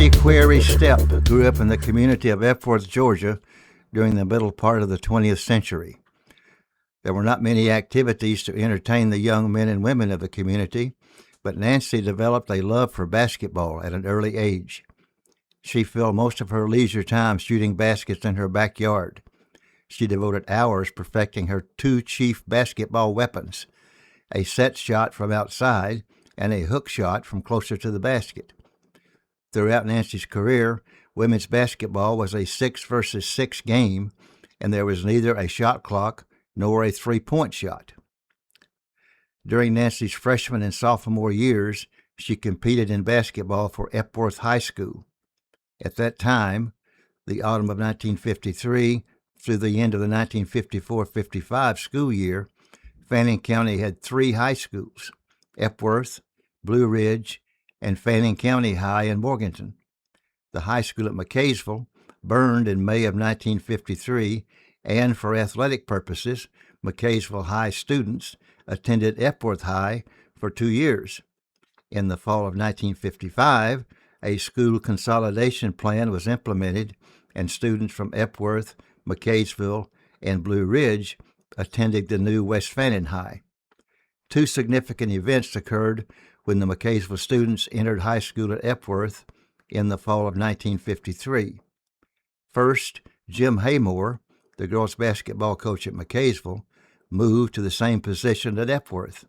Nancy Query Stepp grew up in the community of Epworth, Georgia during the middle part of the 20th century. There were not many activities to entertain the young men and women of the community, but Nancy developed a love for basketball at an early age. She filled most of her leisure time shooting baskets in her backyard. She devoted hours perfecting her two chief basketball weapons, a set shot from outside and a hook shot from closer to the basket. Throughout Nancy's career, women's basketball was a 6-versus-6 game, and there was neither a shot clock nor a three-point shot. During Nancy's freshman and sophomore years, she competed in basketball for Epworth High School. At that time, the autumn of 1953 through the end of the 1954-55 school year, Fannin County had three high schools: Epworth, Blue Ridge, and Fannin County High in Morganton. The high school at McCaysville burned in May of 1953, and for athletic purposes, McCaysville High students attended Epworth High for 2 years. In the fall of 1955, a school consolidation plan was implemented, and students from Epworth, McCaysville, and Blue Ridge attended the new West Fannin High. Two significant events occurred when the McCaysville students entered high school at Epworth in the fall of 1953. First, Jim Haymore, the girls' basketball coach at McCaysville, moved to the same position at Epworth.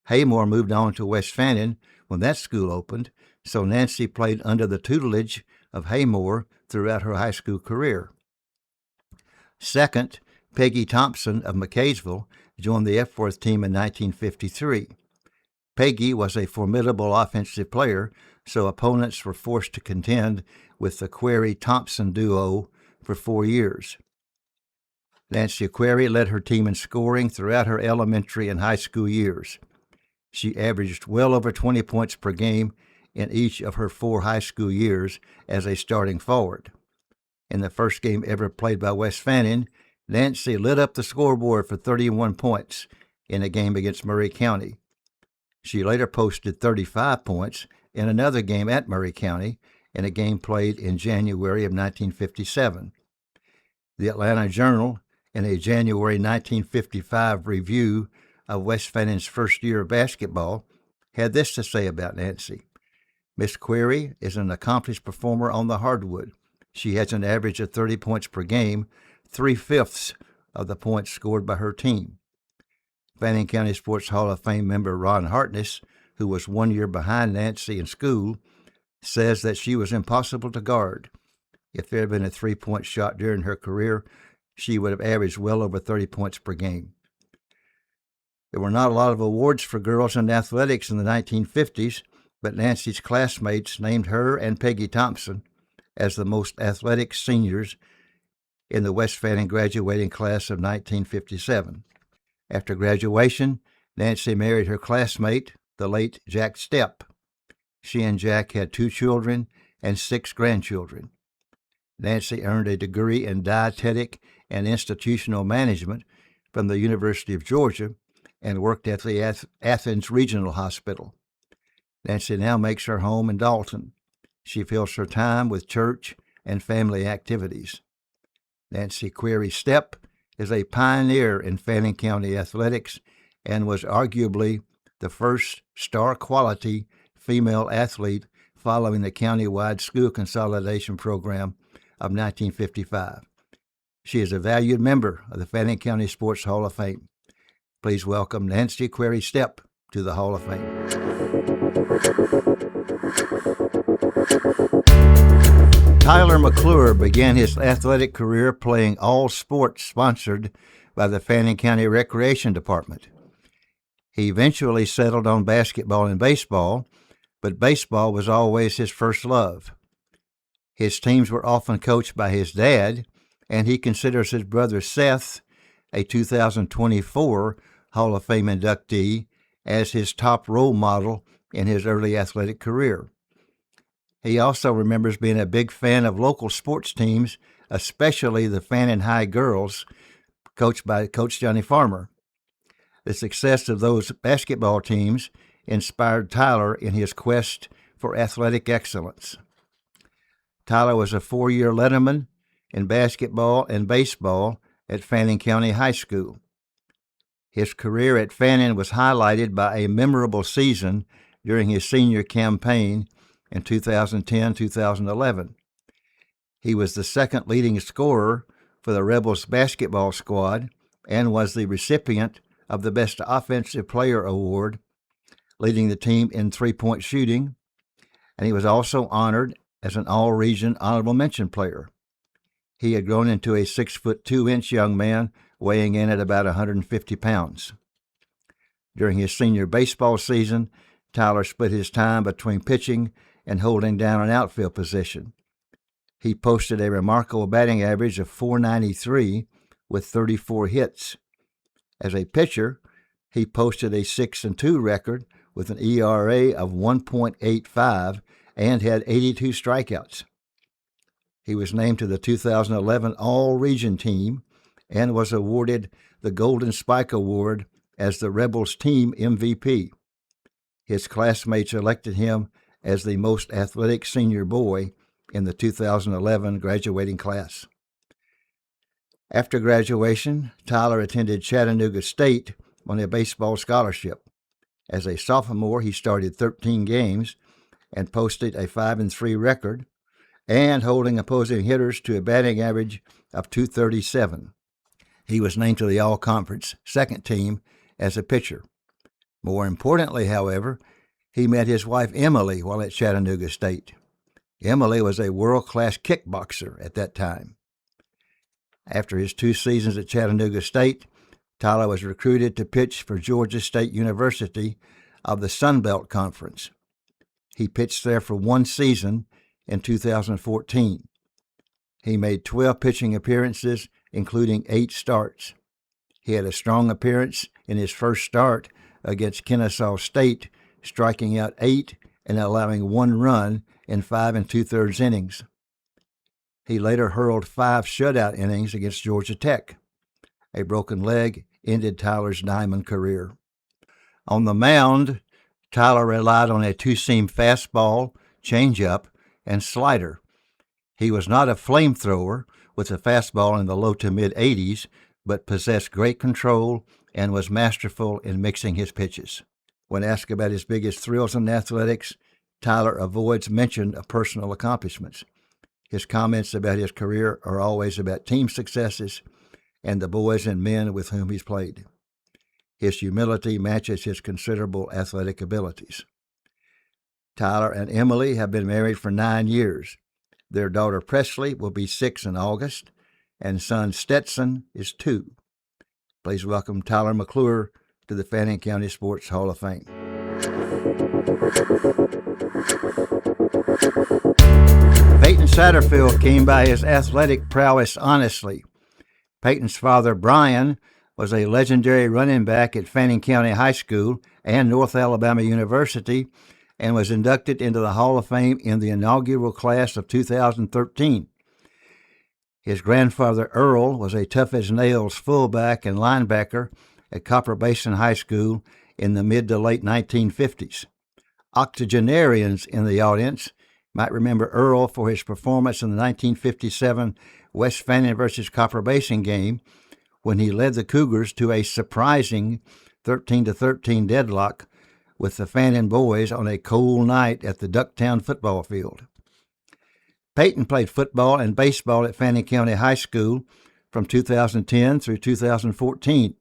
Haymore moved on to West Fannin when that school opened, so Nancy played under the tutelage of Haymore throughout her high school career. Second, Peggy Thompson of McCaysville joined the Epworth team in 1953. Peggy was a formidable offensive player, so opponents were forced to contend with the Query-Thompson duo for 4 years. Nancy Query led her team in scoring throughout her elementary and high school years. She averaged well over 20 points per game in each of her 4 high school years as a starting forward. In the first game ever played by West Fannin, Nancy lit up the scoreboard for 31 points in a game against Murray County. She later posted 35 points in another game at Murray County in a game played in January of 1957. The Atlanta Journal, in a January 1955 review of West Fannin's first year of basketball, had this to say about Nancy. Miss Query is an accomplished performer on the hardwood. She has an average of 30 points per game, 3/5 of the points scored by her team. Fannin County Sports Hall of Fame member Ron Hartness, who was 1 year behind Nancy in school, says that she was impossible to guard. If there had been a three-point shot during her career, she would have averaged well over 30 points per game. There were not a lot of awards for girls in athletics in the 1950s, but Nancy's classmates named her and Peggy Thompson as the most athletic seniors in the West Fannin graduating class of 1957. After graduation, Nancy married her classmate, the late Jack Stepp. She and Jack had 2 children and 6 grandchildren. Nancy earned a degree in dietetic and institutional management from the University of Georgia and worked at the Athens Regional Hospital. Nancy now makes her home in Dalton. She fills her time with church and family activities. Nancy Query Stepp is a pioneer in Fannin County athletics and was arguably the first star-quality female athlete following the county-wide school consolidation program of 1955. She is a valued member of the Fannin County Sports Hall of Fame. Please welcome Nancy Query Stepp to the Hall of Fame. Tyler McClure began his athletic career playing all sports sponsored by the Fannin County Recreation Department. He eventually settled on basketball and baseball, but baseball was always his first love. His teams were often coached by his dad, and he considers his brother Seth, a 2024 Hall of Fame inductee, as his top role model in his early athletic career. He also remembers being a big fan of local sports teams, especially the Fannin High girls, coached by Coach Johnny Farmer. The success of those basketball teams inspired Tyler in his quest for athletic excellence. Tyler was a 4-year letterman in basketball and baseball at Fannin County High School. His career at Fannin was highlighted by a memorable season during his senior campaign in 2010-2011. He was the second leading scorer for the Rebels basketball squad and was the recipient of the Best Offensive Player Award, leading the team in three-point shooting, and he was also honored as an All-Region Honorable Mention player. He had grown into a 6'2" young man, weighing in at about 150 pounds. During his senior baseball season, Tyler split his time between pitching and holding down an outfield position. He posted a remarkable batting average of .493 with 34 hits. As a pitcher, he posted a 6-2 record with an ERA of 1.85 and had 82 strikeouts. He was named to the 2011 All-Region team and was awarded the Golden Spike Award as the Rebels team MVP. His classmates elected him as the most athletic senior boy in the 2011 graduating class. After graduation, Tyler attended Chattanooga State on a baseball scholarship. As a sophomore, he started 13 games and posted a 5-3 record, and holding opposing hitters to a batting average of .237. He was named to the All-Conference second team as a pitcher. More importantly, however, he met his wife Emily while at Chattanooga State. Emily was a world-class kickboxer at that time. After his 2 seasons at Chattanooga State, Tyler was recruited to pitch for Georgia State University of the Sun Belt Conference. He pitched there for 1 season in 2014. He made 12 pitching appearances, including 8 starts. He had a strong appearance in his first start against Kennesaw State, striking out 8 and allowing 1 run in 5 2/3 innings. He later hurled 5 shutout innings against Georgia Tech. A broken leg ended Tyler's diamond career. On the mound, Tyler relied on a 2-seam fastball, changeup, and slider. He was not a flamethrower with a fastball in the low to mid-80s, but possessed great control and was masterful in mixing his pitches. When asked about his biggest thrills in athletics, Tyler avoids mention of personal accomplishments. His comments about his career are always about team successes and the boys and men with whom he's played. His humility matches his considerable athletic abilities. Tyler and Emily have been married for 9 years. Their daughter Presley will be 6 in August, and son Stetson is 2. Please welcome Tyler McClure to the Fannin County Sports Hall of Fame. Peyton Satterfield came by his athletic prowess honestly. Peyton's father, Brian, was a legendary running back at Fannin County High School and North Alabama University and was inducted into the Hall of Fame in the inaugural class of 2013. His grandfather, Earl, was a tough-as-nails fullback and linebacker at Copper Basin High School in the mid to late 1950s. Octogenarians in the audience might remember Earl for his performance in the 1957 West Fannin versus Copper Basin game when he led the Cougars to a surprising 13-13 deadlock with the Fannin boys on a cold night at the Ducktown football field. Peyton played football and baseball at Fannin County High School from 2010 through 2014.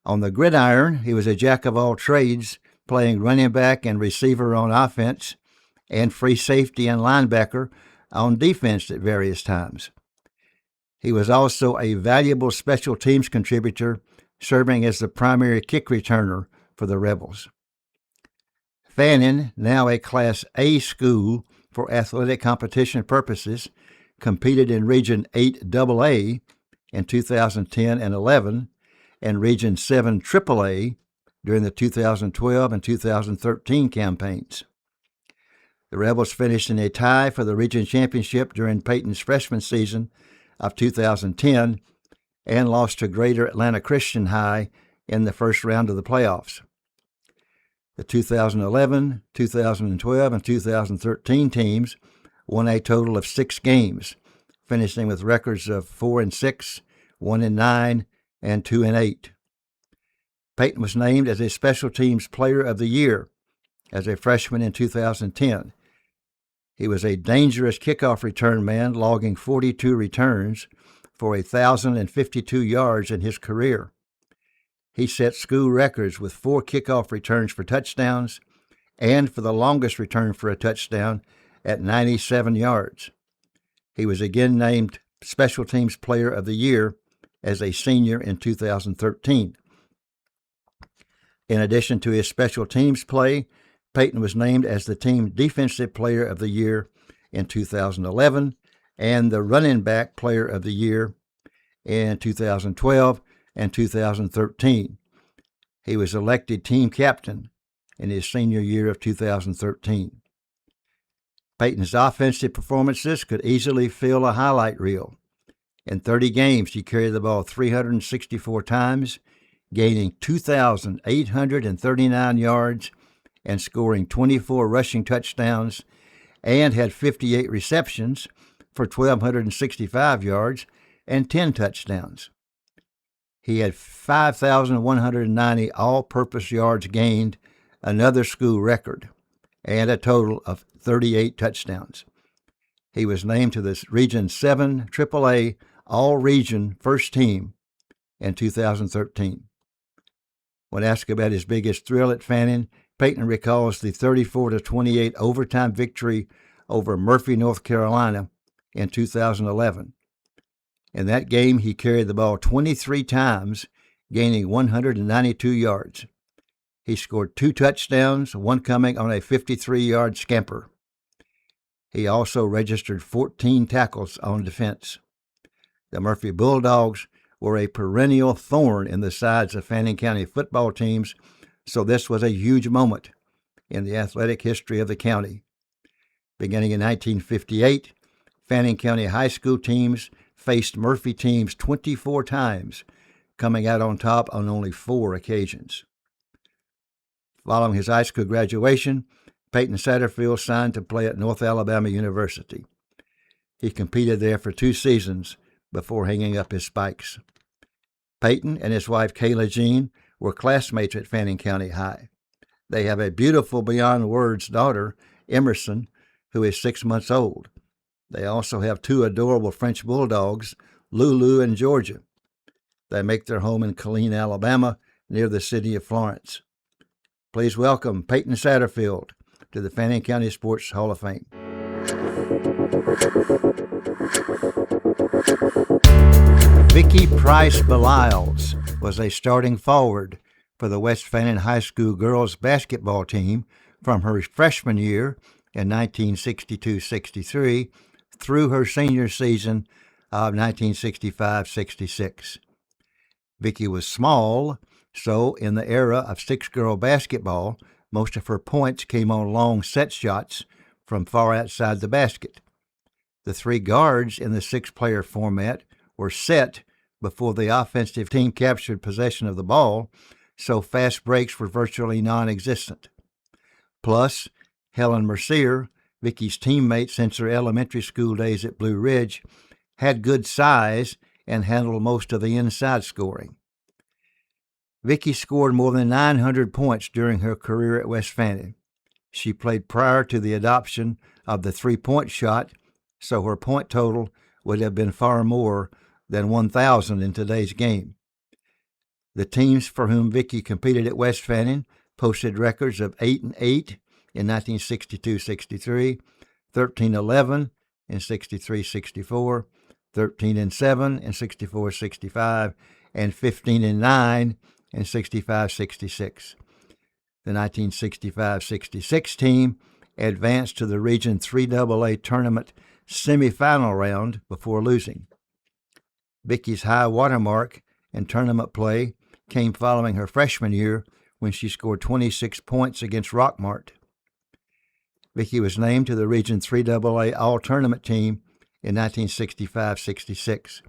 On the gridiron, he was a jack of all trades, playing running back and receiver on offense and free safety and linebacker on defense at various times. He was also a valuable special teams contributor, serving as the primary kick returner for the Rebels. Fannin, now a Class A school for athletic competition purposes, competed in Region 8 AA in 2010 and 11 and Region 7 AAA during the 2012 and 2013 campaigns. The Rebels finished in a tie for the region championship during Peyton's freshman season of 2010 and lost to Greater Atlanta Christian High in the first round of the playoffs. The 2011, 2012, and 2013 teams won a total of 6 games, finishing with records of 4-6, 1-9, and 2-8. Peyton was named as a Special Teams Player of the Year as a freshman in 2010. He was a dangerous kickoff return man, logging 42 returns for 1,052 yards in his career. He set school records with 4 kickoff returns for touchdowns and for the longest return for a touchdown at 97 yards. He was again named Special Teams Player of the Year as a senior in 2013. In addition to his special teams play, Peyton was named as the Team Defensive Player of the Year in 2011 and the Running Back Player of the Year in 2012 and 2013. He was elected team captain in his senior year of 2013. Peyton's offensive performances could easily fill a highlight reel. In 30 games, he carried the ball 364 times, gaining 2,839 yards and scoring 24 rushing touchdowns, and had 58 receptions for 1,265 yards and 10 touchdowns. He had 5,190 all-purpose yards gained, another school record, and a total of 38 touchdowns. He was named to the Region 7 AAA All-Region First Team in 2013. When asked about his biggest thrill at Fannin, Peyton recalls the 34-28 overtime victory over Murphy, North Carolina in 2011. In that game, he carried the ball 23 times, gaining 192 yards. He scored 2 touchdowns, one coming on a 53-yard scamper. He also registered 14 tackles on defense. The Murphy Bulldogs were a perennial thorn in the sides of Fannin County football teams, so this was a huge moment in the athletic history of the county. Beginning in 1958, Fannin County high school teams faced Murphy teams 24 times, coming out on top on only 4 occasions. Following his high school graduation, Peyton Satterfield signed to play at North Alabama University. He competed there for 2 seasons before hanging up his spikes. Peyton and his wife Kayla Jean were classmates at Fannin County High. They have a beautiful beyond words daughter, Emerson, who is 6 months old. They also have 2 adorable French bulldogs, Lulu and Georgia. They make their home in Killeen, Alabama, near the city of Florence. Please welcome Peyton Satterfield to the Fannin County Sports Hall of Fame. Vicki Price Beliles was a starting forward for the West Fannin High School girls basketball team from her freshman year in 1962-63 through her senior season of 1965-66. Vicki was small, so in the era of 6-girl basketball, most of her points came on long set shots from far outside the basket. The 3 guards in the 6-player format were set before the offensive team captured possession of the ball, so fast breaks were virtually non-existent. Plus, Helen Mercier, Vicki's teammate since her elementary school days at Blue Ridge, had good size and handled most of the inside scoring. Vicki scored more than 900 points during her career at West Fannin. She played prior to the adoption of the 3-point shot, so her point total would have been far more than 1,000 in today's game. The teams for whom Vicki competed at West Fannin posted records of 8-8 in 1962-63, 13-11 in 63-64, 13-7 in 64-65, and 15-9 in 65-66. The 1965-66 team advanced to the Region 3AA tournament semifinal round before losing. Vicki's high watermark in tournament play came following her freshman year when she scored 26 points against Rockmart. Vicki was named to the Region 3AA All-Tournament team in 1965-66.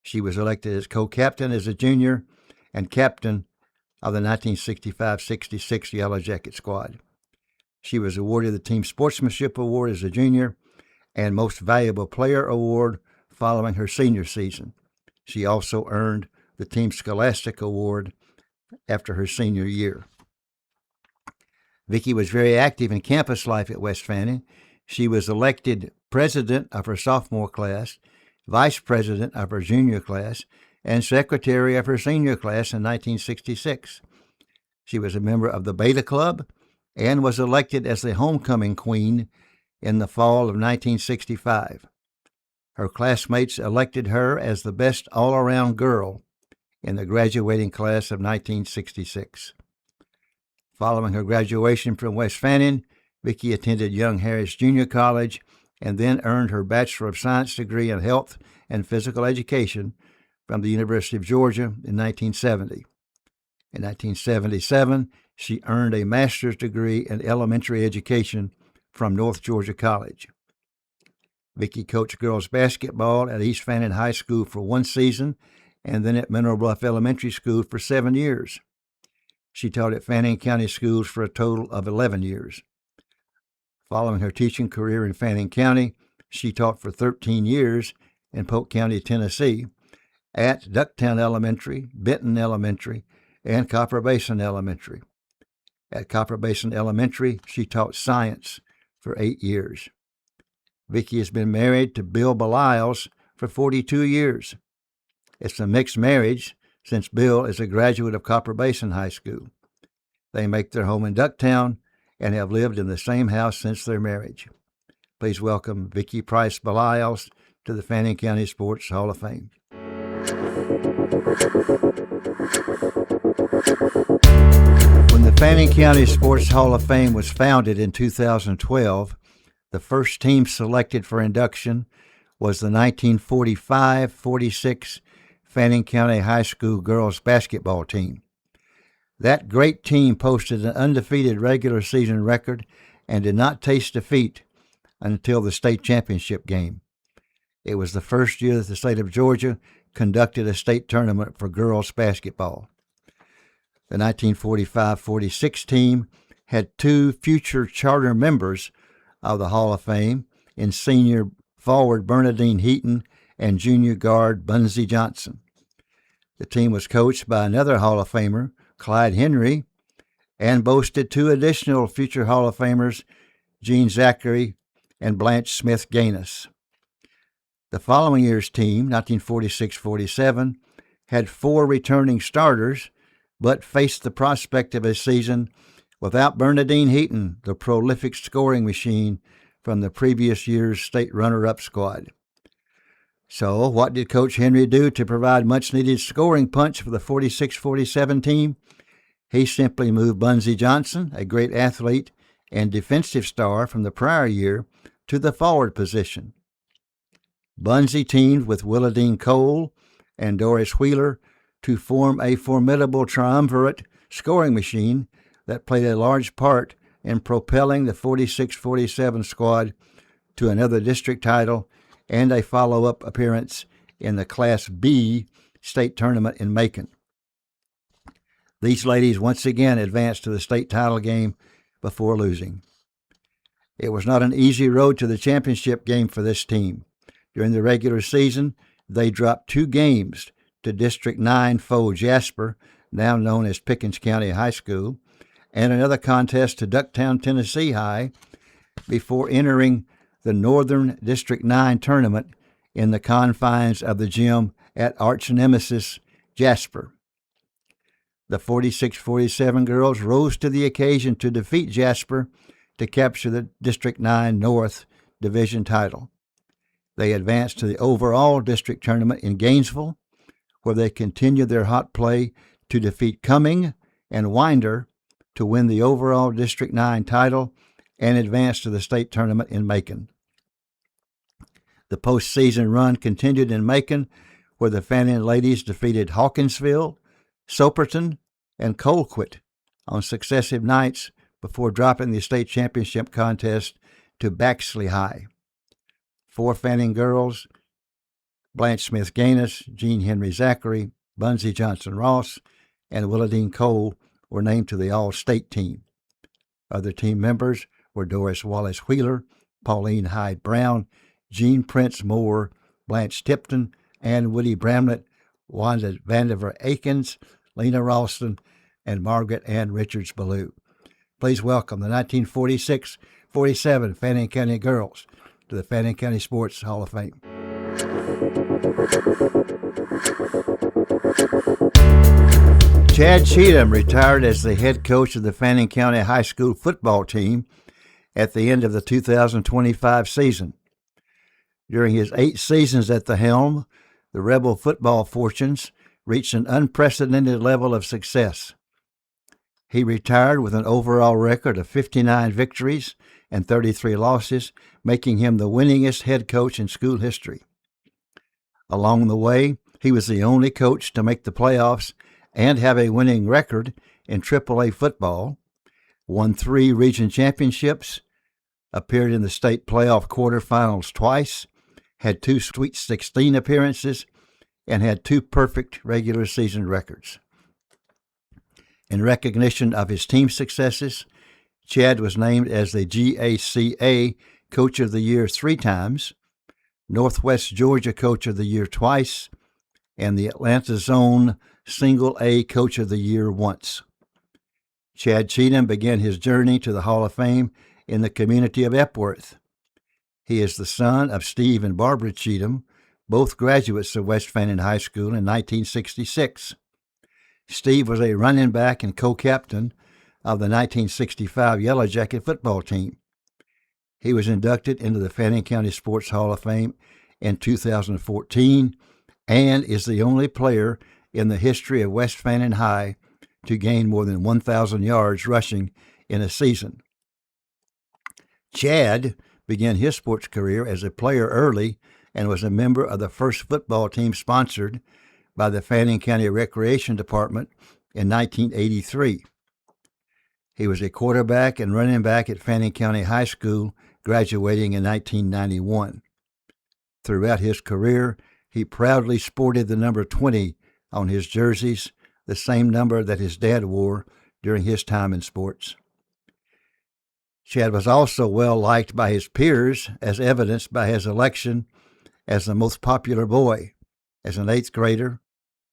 She was elected as co-captain as a junior and captain of the 1965-66 Yellow Jacket squad. She was awarded the Team Sportsmanship Award as a junior and Most Valuable Player award following her senior season. She also earned the Team Scholastic Award after her senior year. Vicki was very active in campus life at West Fannin. She was elected president of her sophomore class, vice president of her junior class, and secretary of her senior class in 1966. She was a member of the Beta Club and was elected as the homecoming queen in the fall of 1965. Her classmates elected her as the best all-around girl in the graduating class of 1966. Following her graduation from West Fannin, Vicki attended Young Harris Junior College and then earned her Bachelor of Science degree in Health and Physical Education from the University of Georgia in 1970. In 1977, she earned a master's degree in elementary education from North Georgia College. Vicki coached girls basketball at East Fannin High School for one season and then at Mineral Bluff Elementary School for 7 years. She taught at Fannin County Schools for a total of 11 years. Following her teaching career in Fannin County, she taught for 13 years in Polk County, Tennessee, at Ducktown Elementary, Benton Elementary, and Copper Basin Elementary. At Copper Basin Elementary, she taught science for 8 years. Vicki has been married to Bill Belials for 42 years. It's a mixed marriage since Bill is a graduate of Copper Basin High School. They make their home in Ducktown and have lived in the same house since their marriage. Please welcome Vicki Price Belials to the Fannin County Sports Hall of Fame. When the Fannin County Sports Hall of Fame was founded in 2012, the first team selected for induction was the 1945-46 Fannin County High School girls basketball team. That great team posted an undefeated regular season record and did not taste defeat until the state championship game. It was the first year that the state of Georgia conducted a state tournament for girls basketball. The 1945-46 team had 2 future charter members of the Hall of Fame in senior forward Bernadine Heaton and junior guard Bunsey Johnson. The team was coached by another Hall of Famer, Clyde Henry, and boasted 2 additional future Hall of Famers, Gene Zachary and Blanche Smith Gaines. The following year's team, 1946-47, had 4 returning starters, but faced the prospect of a season without Bernadine Heaton, the prolific scoring machine from the previous year's state runner-up squad. So, what did Coach Henry do to provide much-needed scoring punch for the 46-47 team? He simply moved Bunsey Johnson, a great athlete and defensive star from the prior year, to the forward position. Bunsey teamed with Willadine Cole and Doris Wheeler to form a formidable triumvirate scoring machine that played a large part in propelling the 46-47 squad to another district title and a follow-up appearance in the Class B state tournament in Macon. These ladies once again advanced to the state title game before losing. It was not an easy road to the championship game for this team. During the regular season, they dropped 2 games to District 9 foe Jasper, now known as Pickens County High School, and another contest to Ducktown, Tennessee High, before entering the Northern District 9 tournament in the confines of the gym at arch nemesis Jasper. The 46-47 girls rose to the occasion to defeat Jasper to capture the District 9 North Division title. They advanced to the overall district tournament in Gainesville, where they continued their hot play to defeat Cumming and Winder to win the overall District 9 title and advance to the state tournament in Macon. The postseason run continued in Macon, where the Fannin ladies defeated Hawkinsville, Soperton, and Colquitt on successive nights before dropping the state championship contest to Baxley High. 4 Fannin girls, Blanche Smith Gaines, Jean Henry Zachary, Bunsey Johnson Ross, and Willadine Cole were named to the All-State team. Other team members were Doris Wallace Wheeler, Pauline Hyde Brown, Jean Prince Moore, Blanche Tipton, Ann Woody Bramlett, Wanda Vandiver Akins, Lena Ralston, and Margaret Ann Richards Ballou. Please welcome the 1946-47 Fannin County girls to the Fannin County Sports Hall of Fame. Chad Cheatham retired as the head coach of the Fannin County High School football team at the end of the 2025 season. During his 8 seasons at the helm, the Rebel football fortunes reached an unprecedented level of success. He retired with an overall record of 59 victories and 33 losses, making him the winningest head coach in school history. Along the way, he was the only coach to make the playoffs and have a winning record in AAA football, won 3 region championships, appeared in the state playoff quarterfinals twice, had 2 Sweet 16 appearances, and had 2 perfect regular season records. In recognition of his team successes, Chad was named as the GACA Coach of the Year 3 times, Northwest Georgia Coach of the Year twice, and the Atlanta Zone Single A Coach of the Year once. Chad Cheatham began his journey to the Hall of Fame in the community of Epworth. He is the son of Steve and Barbara Cheatham, both graduates of West Fannin High School in 1966. Steve was a running back and co-captain of the 1965 Yellow Jacket football team. He was inducted into the Fannin County Sports Hall of Fame in 2014 and is the only player in the history of West Fannin High to gain more than 1,000 yards rushing in a season. Chad began his sports career as a player early and was a member of the first football team sponsored by the Fannin County Recreation Department in 1983. He was a quarterback and running back at Fannin County High School, graduating in 1991. Throughout his career, he proudly sported the number 20 on his jerseys, the same number that his dad wore during his time in sports. Chad was also well liked by his peers, as evidenced by his election as the most popular boy as an 8th grader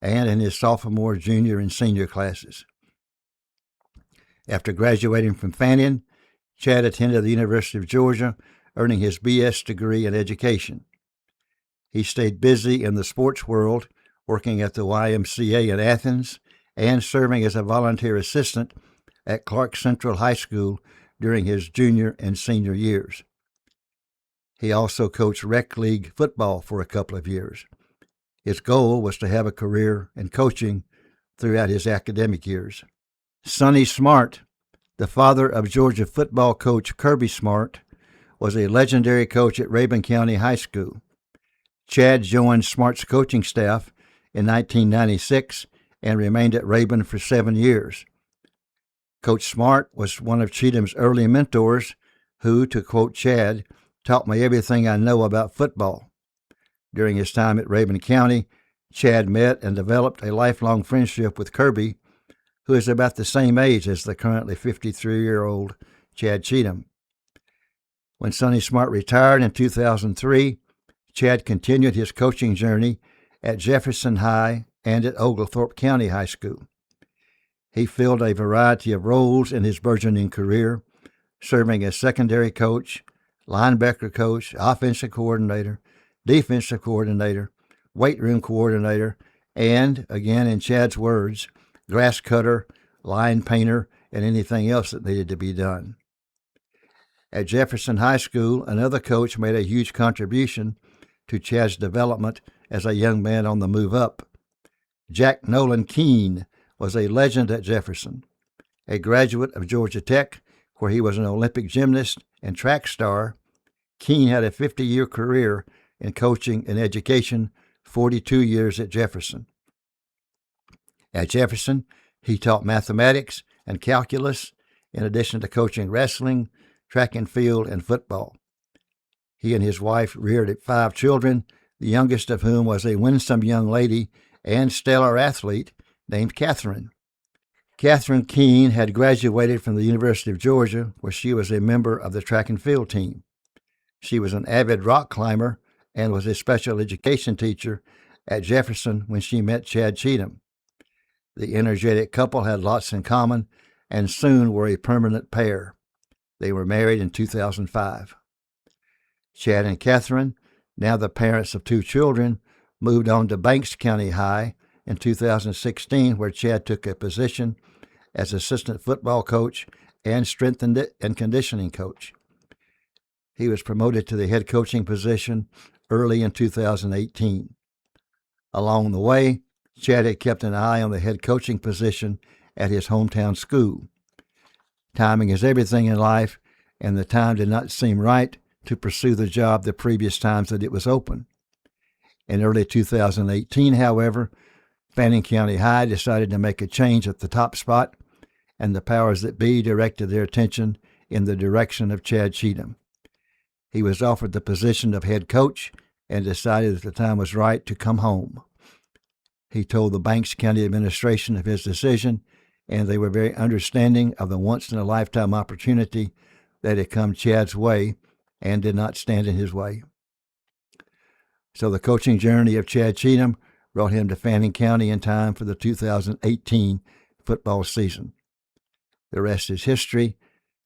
and in his sophomore, junior, and senior classes. After graduating from Fannin, Chad attended the University of Georgia, earning his B.S. degree in education. He stayed busy in the sports world, working at the YMCA in Athens and serving as a volunteer assistant at Clark Central High School during his junior and senior years. He also coached rec league football for a couple of years. His goal was to have a career in coaching throughout his academic years. Sonny Smart, the father of Georgia football coach Kirby Smart, was a legendary coach at Rabun County High School. Chad joined Smart's coaching staff in 1996 and remained at Rabun for 7 years. Coach Smart was one of Cheatham's early mentors who, to quote Chad, taught me everything I know about football. During his time at Rabun County, Chad met and developed a lifelong friendship with Kirby, who is about the same age as the currently 53-year-old Chad Cheatham. When Sonny Smart retired in 2003, Chad continued his coaching journey at Jefferson High and at Oglethorpe County High School. He filled a variety of roles in his burgeoning career, serving as secondary coach, linebacker coach, offensive coordinator, defensive coordinator, weight room coordinator, and, again in Chad's words, grass cutter, line painter, and anything else that needed to be done. At Jefferson High School, another coach made a huge contribution to Chad's development as a young man on the move up. Jack Nolan Keene was a legend at Jefferson. A graduate of Georgia Tech, where he was an Olympic gymnast and track star, Keene had a 50-year career in coaching and education, 42 years at Jefferson. At Jefferson, he taught mathematics and calculus, in addition to coaching wrestling, track and field, and football. He and his wife reared 5 children, the youngest of whom was a winsome young lady and stellar athlete named Catherine. Catherine Keene had graduated from the University of Georgia, where she was a member of the track and field team. She was an avid rock climber and was a special education teacher at Jefferson when she met Chad Cheatham. The energetic couple had lots in common and soon were a permanent pair. They were married in 2005. Chad and Catherine, now the parents of 2 children, moved on to Banks County High in 2016, where Chad took a position as assistant football coach and strength and conditioning coach. He was promoted to the head coaching position early in 2018. Along the way, Chad had kept an eye on the head coaching position at his hometown school. Timing is everything in life, and the time did not seem right to pursue the job the previous times that it was open. In early 2018, however, Fannin County High decided to make a change at the top spot, and the powers that be directed their attention in the direction of Chad Cheatham. He was offered the position of head coach and decided that the time was right to come home. He told the Banks County administration of his decision, and they were very understanding of the once-in-a-lifetime opportunity that had come Chad's way and did not stand in his way. So the coaching journey of Chad Cheatham brought him to Fannin County in time for the 2018 football season. The rest is history,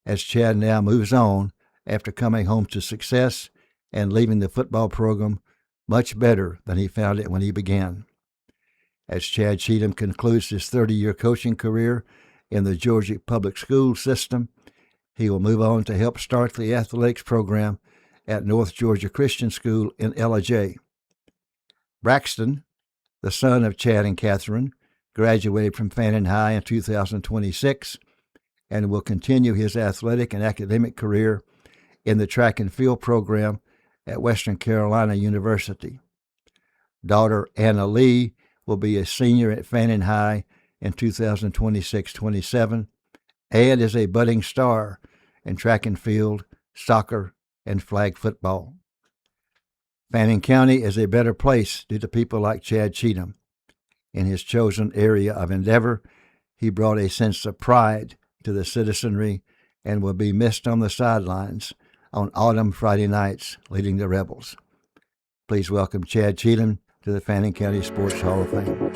as Chad now moves on after coming home to success and leaving the football program much better than he found it when he began. As Chad Cheatham concludes his 30-year coaching career in the Georgia public school system, he will move on to help start the athletics program at North Georgia Christian School in Ellijay. Braxton, the son of Chad and Catherine, graduated from Fannin High in 2026 and will continue his athletic and academic career in the track and field program at Western Carolina University. Daughter Anna Lee will be a senior at Fannin High in 2026-27 and is a budding star in track and field, soccer, and flag football. Fannin County is a better place due to people like Chad Cheatham. In his chosen area of endeavor, he brought a sense of pride to the citizenry and will be missed on the sidelines on autumn Friday nights leading the Rebels. Please welcome Chad Cheatham to the Fannin County Sports Hall of Fame.